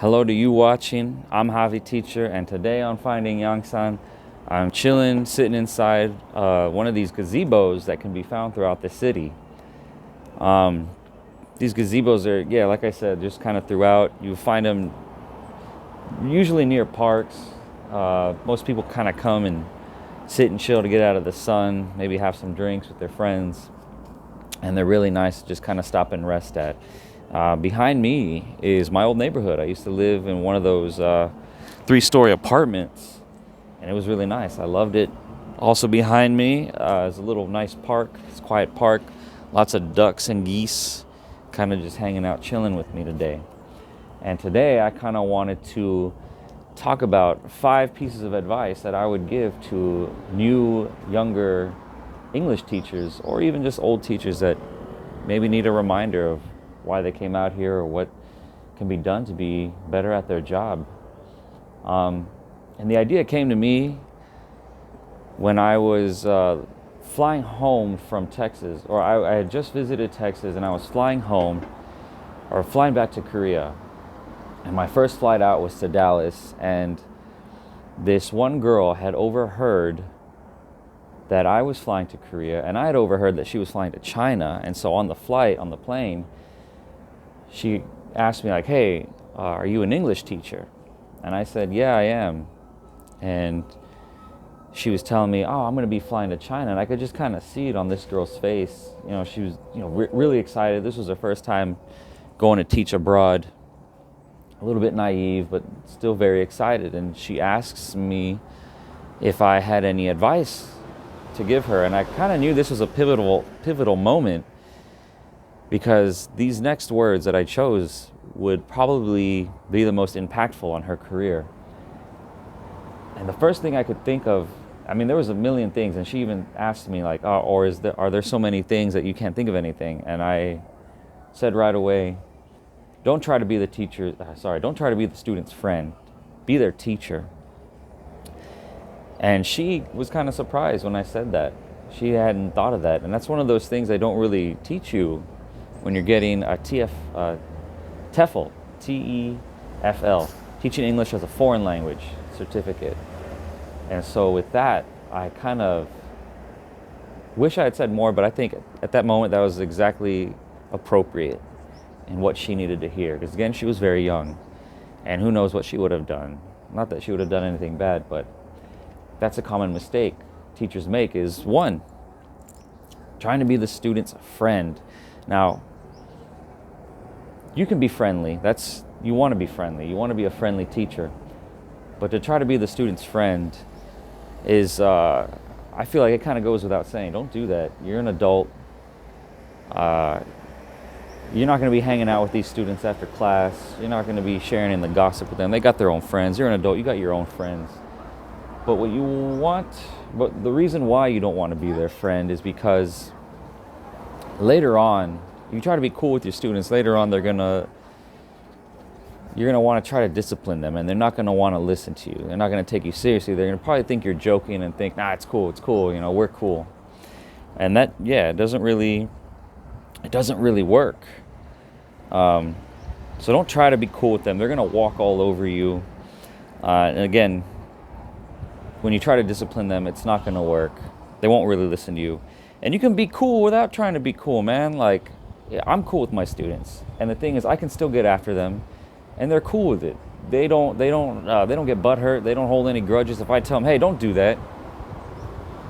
Hello to you watching. I'm Javi Teacher, and today on Finding Yangsan, I'm chilling, sitting inside one of these gazebos that can be found throughout the city. These gazebos are, yeah, like I said, just kind of throughout. You find them usually near parks. Most people kind of come and sit and chill to get out of the sun, maybe have some drinks with their friends, and they're really nice to just kind of stop and rest at. Behind me is my old neighborhood. I used to live in one of those 3-story apartments, and it was really nice. I loved it. Also behind me is a little nice park. It's a quiet park. Lots of ducks and geese kind of just hanging out, chilling with me today. And today I kind of wanted to talk about 5 pieces of advice that I would give to new, younger English teachers, or even just old teachers that maybe need a reminder of why they came out here or what can be done to be better at their job. And the idea came to me when I was flying home from Texas, or I had just visited Texas and I was flying home, or flying back to Korea. And my first flight out was to Dallas, and this one girl had overheard that I was flying to Korea, and I had overheard that she was flying to China. And so on the flight, on the plane, she asked me like, hey, are you an English teacher? And I said, yeah, I am. And she was telling me, oh, I'm going to be flying to China. And I could just kind of see it on this girl's face. You know, she was, really excited. This was her first time going to teach abroad. A little bit naive, but still very excited. And she asks me if I had any advice to give her. And I kind of knew this was a pivotal moment, because these next words that I chose would probably be the most impactful on her career. And the first thing I could think of, I mean, there was a million things, and she even asked me like, oh, or are there so many things that you can't think of anything? And I said right away, don't try to be the student's friend, be their teacher. And she was kind of surprised when I said that. She hadn't thought of that. And that's one of those things they don't really teach you when you're getting a TEFL, T-E-F-L, Teaching English as a Foreign Language certificate. And so with that, I kind of wish I had said more, but I think at that moment that was exactly appropriate and what she needed to hear. Because again, she was very young, and who knows what she would have done. Not that she would have done anything bad, but that's a common mistake teachers make, is one, trying to be the student's friend. Now, you can be friendly. You want to be friendly. You want to be a friendly teacher. But to try to be the student's friend is, I feel like it kind of goes without saying. Don't do that. You're an adult. You're not going to be hanging out with these students after class. You're not going to be sharing in the gossip with them. They got their own friends. You're an adult. You got your own friends. But the reason why you don't want to be their friend is because later on, if you try to be cool with your students, later on you're gonna want to try to discipline them, and they're not gonna want to listen to you. They're not gonna take you seriously. They're gonna probably think you're joking and think, nah, it's cool, we're cool. And that, yeah, it doesn't really work. So don't try to be cool with them. They're gonna walk all over you. And again, when you try to discipline them, it's not gonna work. They won't really listen to you. And you can be cool without trying to be cool, man. Like, yeah, I'm cool with my students, and the thing is, I can still get after them, and they're cool with it. They don't get butthurt. They don't hold any grudges. If I tell them, hey, don't do that,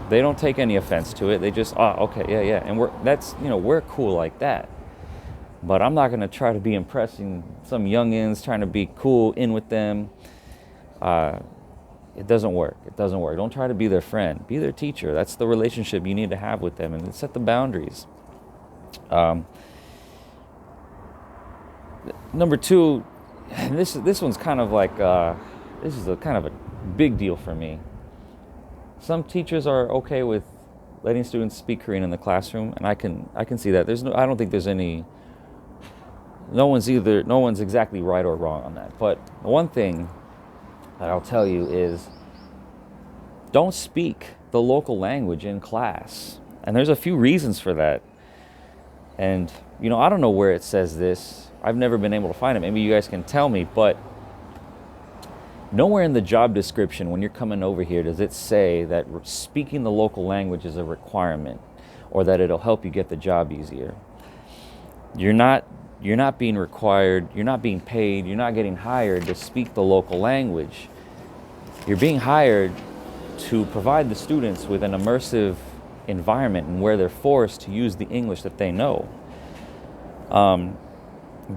they don't take any offense to it. They just, okay, yeah, and we're cool like that. But I'm not gonna try to be impressing some youngins, trying to be cool in with them. It doesn't work. Don't try to be their friend. Be their teacher. That's the relationship you need to have with them, and set the boundaries. Number 2, and this one's kind of like this is a kind of a big deal for me. Some teachers are okay with letting students speak Korean in the classroom, and I can see that. I don't think there's any. No one's exactly right or wrong on that. But the one thing that I'll tell you is, don't speak the local language in class. And there's a few reasons for that. And, I don't know where it says this. I've never been able to find it. Maybe you guys can tell me. But Nowhere in the job description when you're coming over here does it say that speaking the local language is a requirement or that it'll help you get the job easier. You're not being required, you're not being paid, you're not getting hired to speak the local language. You're being hired to provide the students with an immersive environment and where they're forced to use the English that they know.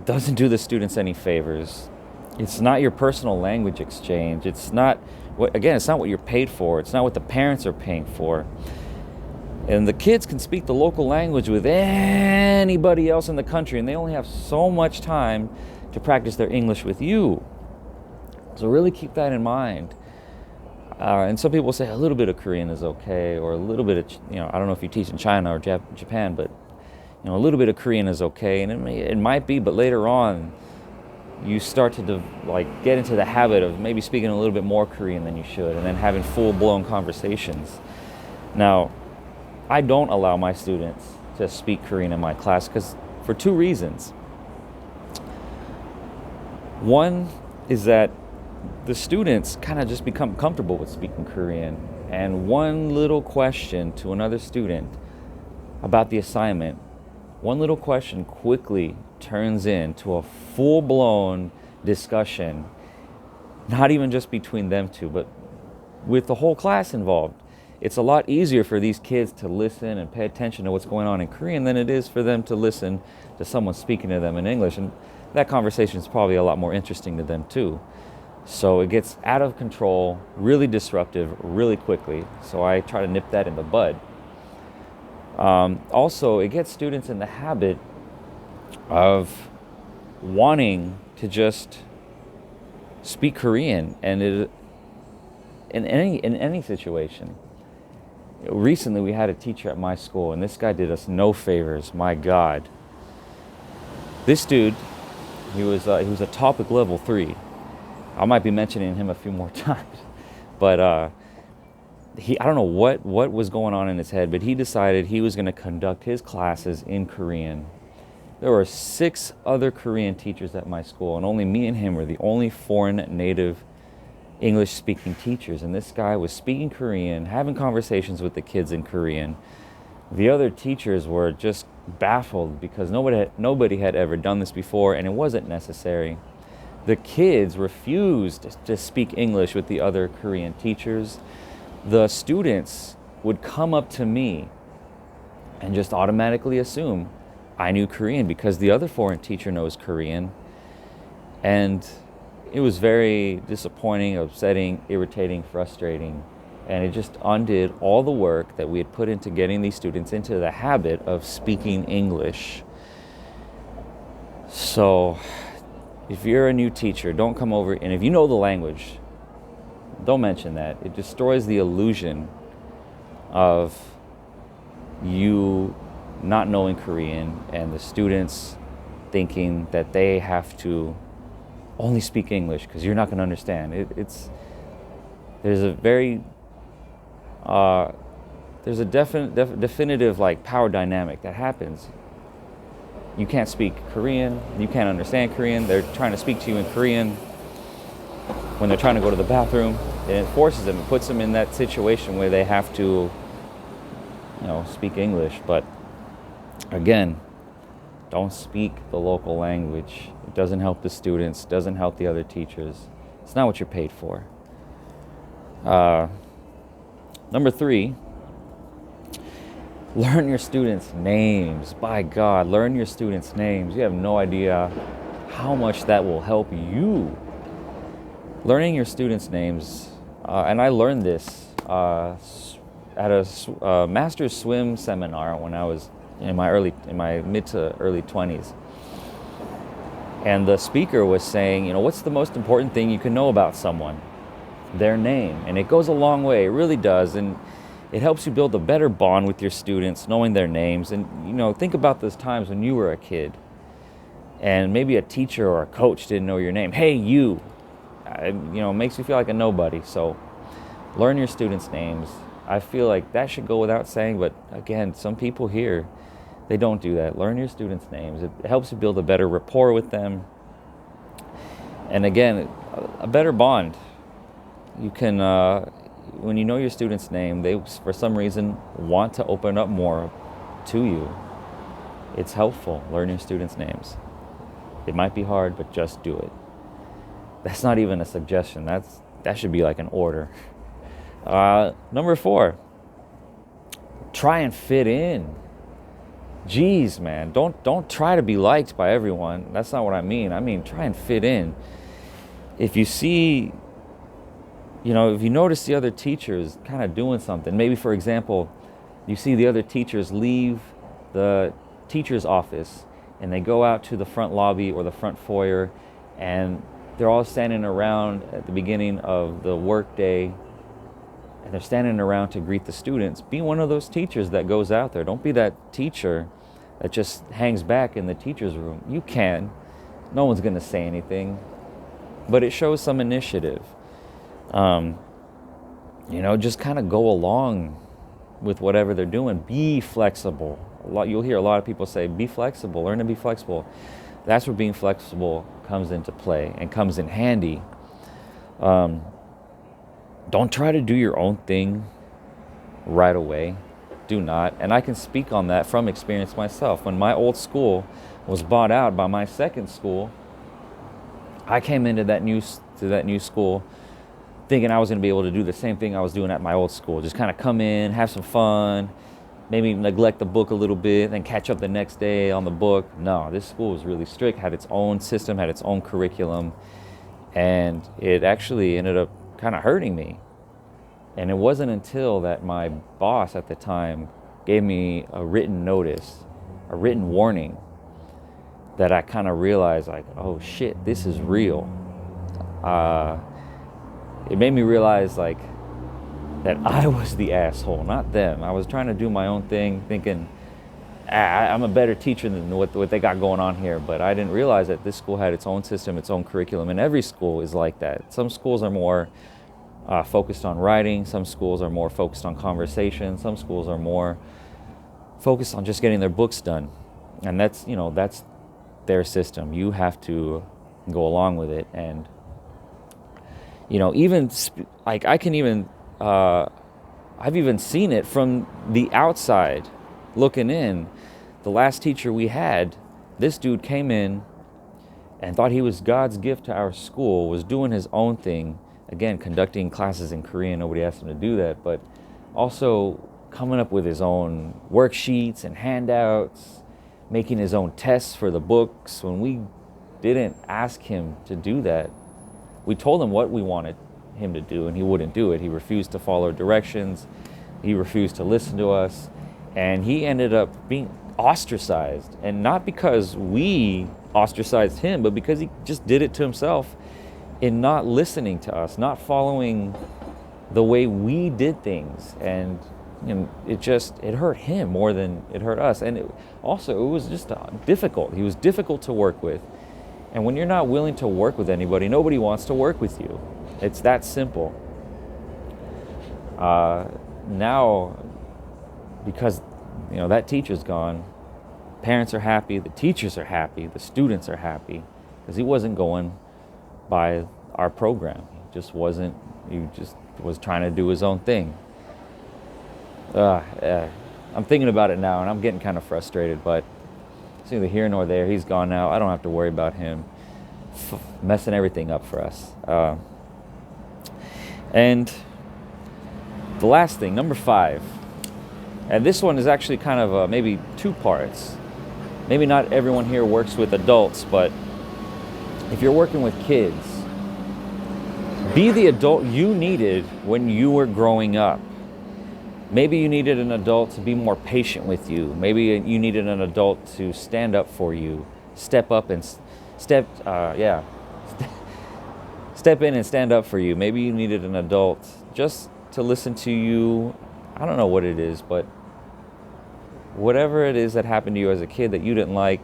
Doesn't do the students any favors. It's not your personal language exchange. It's not what you're paid for. It's not what the parents are paying for. And the kids can speak the local language with anybody else in the country, and they only have so much time to practice their English with you. So really keep that in mind. And some people say a little bit of Korean is okay, or a little bit of, I don't know if you teach in China or Japan, but a little bit of Korean is okay, and it might be, but later on, you start to get into the habit of maybe speaking a little bit more Korean than you should, and then having full-blown conversations. Now, I don't allow my students to speak Korean in my class for two reasons. One is that the students kind of just become comfortable with speaking Korean, and one little question to another student about the assignment, one little question quickly turns into a full-blown discussion, not even just between them two, but with the whole class involved. It's a lot easier for these kids to listen and pay attention to what's going on in Korean than it is for them to listen to someone speaking to them in English, and that conversation is probably a lot more interesting to them too. So it gets out of control, really disruptive, really quickly. So I try to nip that in the bud. Also, it gets students in the habit of wanting to just speak Korean, and in any situation. Recently, we had a teacher at my school, and this guy did us no favors. My God, this dude, he was a topic level 3. I might be mentioning him a few more times, but I don't know what was going on in his head, but he decided he was going to conduct his classes in Korean. There were 6 other Korean teachers at my school, and only me and him were the only foreign native English-speaking teachers. And this guy was speaking Korean, having conversations with the kids in Korean. The other teachers were just baffled because nobody had ever done this before, and it wasn't necessary. The kids refused to speak English with the other Korean teachers. The students would come up to me and just automatically assume I knew Korean because the other foreign teacher knows Korean. And it was very disappointing, upsetting, irritating, frustrating. And it just undid all the work that we had put into getting these students into the habit of speaking English. So if you're a new teacher, don't come over, and if you know the language, don't mention that. It destroys the illusion of you not knowing Korean and the students thinking that they have to only speak English because you're not going to understand. There's a definitive power dynamic that happens. You can't speak Korean, you can't understand Korean, they're trying to speak to you in Korean when they're trying to go to the bathroom, and it forces them, it puts them in that situation where they have to, speak English. But again, don't speak the local language. It doesn't help the students, doesn't help the other teachers. It's not what you're paid for. Number 3, learn your students' names. By God, learn your students' names. You have no idea how much that will help you. Learning your students' names, and I learned this at a master's swim seminar when I was in my mid to early 20s. And the speaker was saying, what's the most important thing you can know about someone? Their name. And it goes a long way, it really does. And it helps you build a better bond with your students, knowing their names. And, think about those times when you were a kid and maybe a teacher or a coach didn't know your name. Hey, you. It makes you feel like a nobody. So learn your students' names. I feel like that should go without saying, but again, some people here, they don't do that. Learn your students' names. It helps you build a better rapport with them. And again, a better bond. you can, when you know your student's name, they, for some reason, want to open up more to you. It's helpful, learning students' names. It might be hard, but just do it. That's not even a suggestion. That should be like an order. Number 4, try and fit in. Jeez, man, don't try to be liked by everyone. That's not what I mean. I mean, try and fit in. If you see, if you notice the other teachers kind of doing something, maybe, for example, you see the other teachers leave the teacher's office and they go out to the front lobby or the front foyer, and they're all standing around at the beginning of the work day, and they're standing around to greet the students. Be one of those teachers that goes out there. Don't be that teacher that just hangs back in the teacher's room. You can. No one's going to say anything. But it shows some initiative. Just kind of go along with whatever they're doing. Be flexible. You'll hear a lot of people say, be flexible, learn to be flexible. That's where being flexible comes into play and comes in handy. Don't try to do your own thing right away. Do not. And I can speak on that from experience myself. When my old school was bought out by my second school, I came into that new school thinking I was going to be able to do the same thing I was doing at my old school. Just kind of come in, have some fun, maybe neglect the book a little bit, then catch up the next day on the book. No, this school was really strict, had its own system, had its own curriculum, and it actually ended up kind of hurting me. And it wasn't until that my boss at the time gave me a written notice, a written warning, that I kind of realized, like, oh shit, this is real. It made me realize, like, that I was the asshole, not them. I was trying to do my own thing, thinking I'm a better teacher than what they got going on here. But I didn't realize that this school had its own system, its own curriculum, and every school is like that. Some schools are more focused on writing. Some schools are more focused on conversation. Some schools are more focused on just getting their books done. And that's their system. You have to go along with it. And, even like I can even, I've even seen it from the outside looking in. The last teacher we had, this dude came in and thought he was God's gift to our school, was doing his own thing. Again, conducting classes in Korean, nobody asked him to do that, but also coming up with his own worksheets and handouts, making his own tests for the books. When we didn't ask him to do that, we told him what we wanted him to do, and he wouldn't do it. He refused to follow directions. He refused to listen to us, and he ended up being ostracized. And not because we ostracized him, but because he just did it to himself in not listening to us, not following the way we did things. And it hurt him more than it hurt us. And it was just difficult. He was difficult to work with. And when you're not willing to work with anybody, nobody wants to work with you. It's that simple. Now, because that teacher's gone, parents are happy, the teachers are happy, the students are happy, because he wasn't going by our program. He just was trying to do his own thing. I'm thinking about it now, and I'm getting kind of frustrated, but it's neither here nor there. He's gone now. I don't have to worry about him messing everything up for us. And the last thing, number 5, and this one is actually kind of maybe 2 parts. Maybe not everyone here works with adults, but if you're working with kids, be the adult you needed when you were growing up. Maybe you needed an adult to be more patient with you. Maybe you needed an adult to stand up for you, step in and stand up for you. Maybe you needed an adult just to listen to you. I don't know what it is, but whatever it is that happened to you as a kid that you didn't like,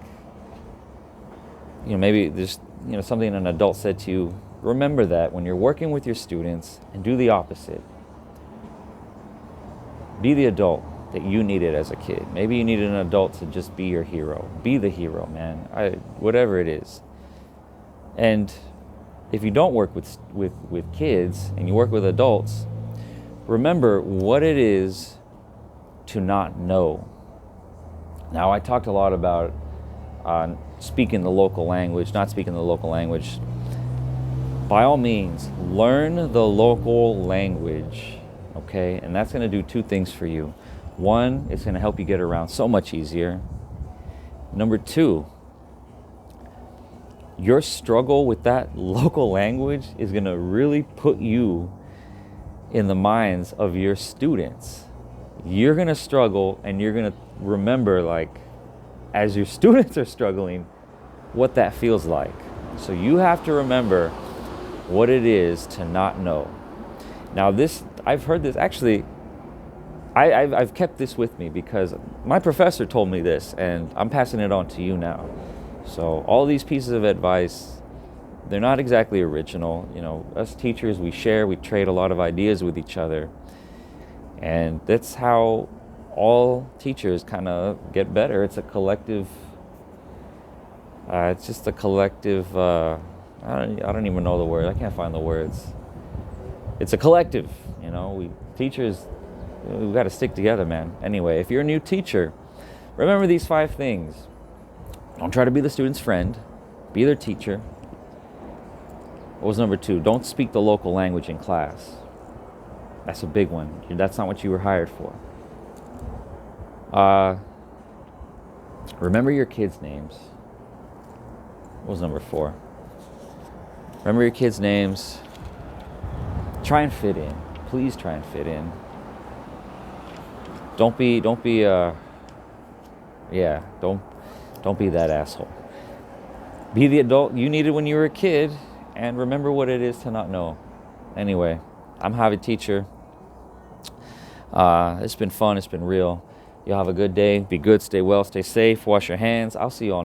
maybe there's something an adult said to you. Remember that when you're working with your students, and do the opposite. Be the adult that you needed as a kid. Maybe you needed an adult to just be your hero. Be the hero, man. Whatever it is. And if you don't work with kids and you work with adults, remember what it is to not know. Now, I talked a lot about speaking the local language, not speaking the local language. By all means, learn the local language, okay? And that's going to do two things for you. One, it's going to help you get around so much easier. Number two, your struggle with that local language is going to really put you in the minds of your students. You're going to struggle, and you're going to remember, like, as your students are struggling, what that feels like. So you have to remember what it is to not know. Now this, I've heard this, actually, I've kept this with me because my professor told me this, and I'm passing it on to you now. So all these pieces of advice, they're not exactly original. You know, us teachers, we share, we trade a lot of ideas with each other. And that's how all teachers kind of get better. It's a collective, it's just a collective, I don't even know the word. I can't find the words. It's a collective, you know. Teachers, we've got to stick together, man. Anyway, if you're a new teacher, remember these 5 things. Don't try to be the student's friend. Be their teacher. What was number 2? Don't speak the local language in class. That's a big one. That's not what you were hired for. Remember your kids' names. What was number 4? Remember your kids' names. Try and fit in. Please try and fit in. Don't be that asshole. Be the adult you needed when you were a kid, and remember what it is to not know. Anyway, I'm Javi Teacher. It's been fun. It's been real. Y'all have a good day. Be good. Stay well. Stay safe. Wash your hands. I'll see you all